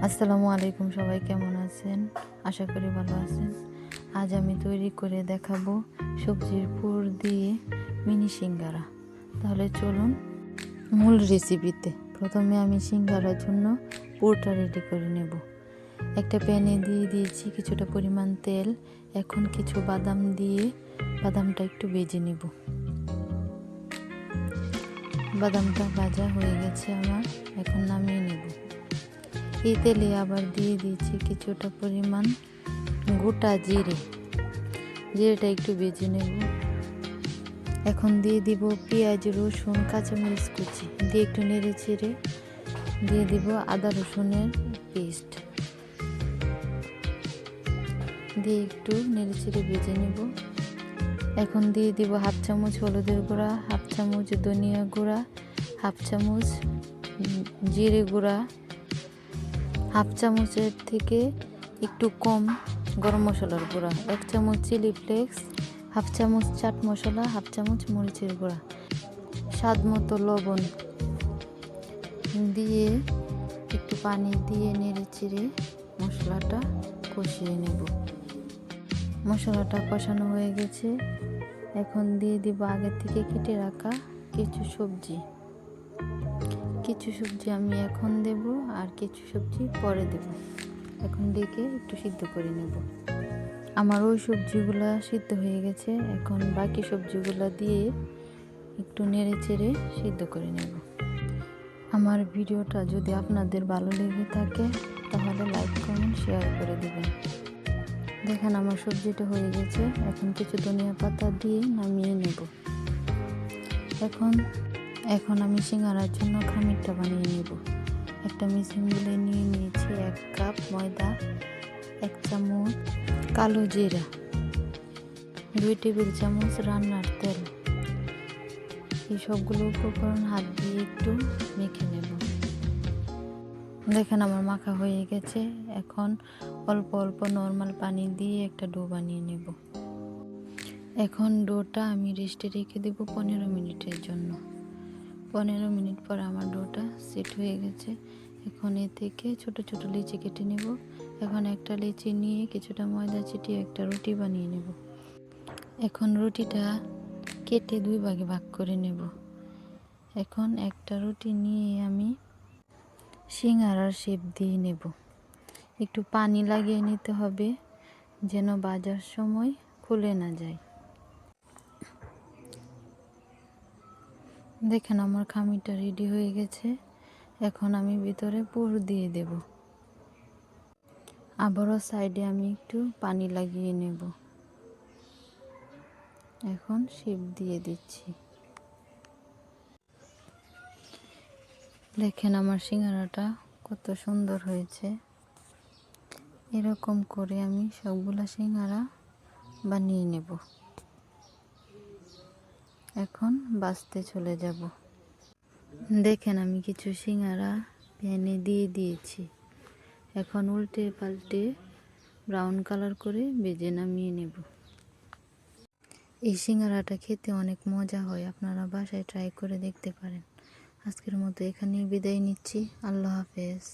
আসসালামু আলাইকুম, সবাই কেমন আছেন? আশা করি ভালো আছেন। আজ আমি তৈরি করে দেখাবো সবজির পুর দিয়ে মিনি সিঙ্গারা। তাহলে চলুন মূল রেসিপিতে। প্রথমে আমি সিঙ্গারার জন্য পুরটা রেডি করে নেব। একটা প্যানে দিয়ে দিয়েছি কিছুটা পরিমাণ তেল। এখন কিছু বাদাম দিয়ে বাদামটা একটু ভেজে নেব। বাদামটা ভাজা হয়ে গেছে আমার, এখন নামিয়ে নেব। এই তেলে আবার দিয়ে দিয়েছি কিছুটা পরিমাণ গোটা জিরেটা একটু ভেজে নেব। এখন দিয়ে দিব পেঁয়াজ, রসুন, কাঁচামরিচ কুচি দিয়ে একটু নেড়ে চেড়ে দিয়ে দিব আদা রসুনের পেস্ট দিয়ে একটু নেড়ে চেড়ে ভেজে নেব। এখন দিয়ে দিব হাফ চামচ হলুদের গুঁড়া, হাফ চামচ ধনিয়া গুঁড়া, হাফ চামচ জিরে গুঁড়া, হাফ চামচের থেকে একটু কম গরম মশলার গুঁড়া, 1 চামচ চিলি ফ্লেক্স, হাফ চামচ চাট মশলা, হাফ চামচ মরিচের গুঁড়া, স্বাদ মতো লবণ দিয়ে একটু পানি দিয়ে নেড়ে চেড়ে মশলাটা কষিয়ে নেব। মশলাটা কষানো হয়ে গেছে। এখন দিয়ে দিব আগে থেকে কেটে রাখা কিছু সবজি আমি এখন দেব আর কিছু সবজি পরে দেব। এখন ডেকে একটু সিদ্ধ করে নেব। আমার ওই সবজিগুলা সিদ্ধ হয়ে গেছে। এখন বাকি সবজিগুলা দিয়ে একটু নেড়ে চেড়ে সিদ্ধ করে নেব। আমার ভিডিওটা যদি আপনাদের ভালো লেগে থাকে তাহলে লাইক, কমেন্ট, শেয়ার করে দেবেন। দেখেন আমার সবজিটা হয়ে গেছে। এখন কিছু ধনিয়া পাতা দিয়ে নামিয়ে নেব। এখন আমি সিঙ্গারার জন্য খামিরটা বানিয়ে নেব। একটা মিক্সিং বলে নিয়ে নিয়েছি 1 কাপ ময়দা, 1 চামচ কালো জিরা, 2 টেবিল চামচ রান্নার তেল। এই সবগুলো উপকরণ হাত দিয়ে একটু মেখে নেব। দেখেন আমার মাখা হয়ে গেছে। এখন অল্প অল্প নর্মাল পানি দিয়ে একটা ডো বানিয়ে নেব। এখন ডোটা আমি রেস্টে রেখে দেব 15 মিনিটের জন্য। 15 মিনিট পর আমার ডোটা সেট হয়ে গেছে। এখন এ থেকে ছোট ছোট লিচি কেটে নেব। এখন একটা লিচি নিয়ে কিছুটা ময়দা ছিটিয়ে একটা রুটি বানিয়ে নেব। এখন রুটিটা কেটে 2 ভাগে ভাগ করে নেব। এখন একটা রুটি নিয়ে আমি সিঙ্গারার শেপ দিয়ে নেব। একটু পানি লাগিয়ে নিতে হবে যেন ভাজার সময় খুলে না যায়। দেখেন আমার খামিরটা রেডি হয়ে গেছে। এখন আমি ভিতরে পুর দিয়ে দেব। আবারও সাইডে আমি একটু পানি লাগিয়ে নেব। এখন শেপ দিয়ে দিচ্ছি। দেখেন আমার সিঙ্গারাটা কত সুন্দর হয়েছে। এরকম করে আমি সবগুলা সিঙ্গারা বানিয়ে নেব। এখন ভাজতে চলে যাব। দেখেন আমি কিছু সিঙ্গারা প্যানে দিয়ে দিয়েছি। এখন উল্টে পাল্টে ব্রাউন কালার করে ভেজে নামিয়ে নেব। এই সিঙ্গারাটা খেতে অনেক মজা হয়, আপনারা বাসায় ট্রাই করে দেখতে পারেন। আজকের মতো এখানেই বিদায় নিচ্ছি। আল্লাহ হাফেজ।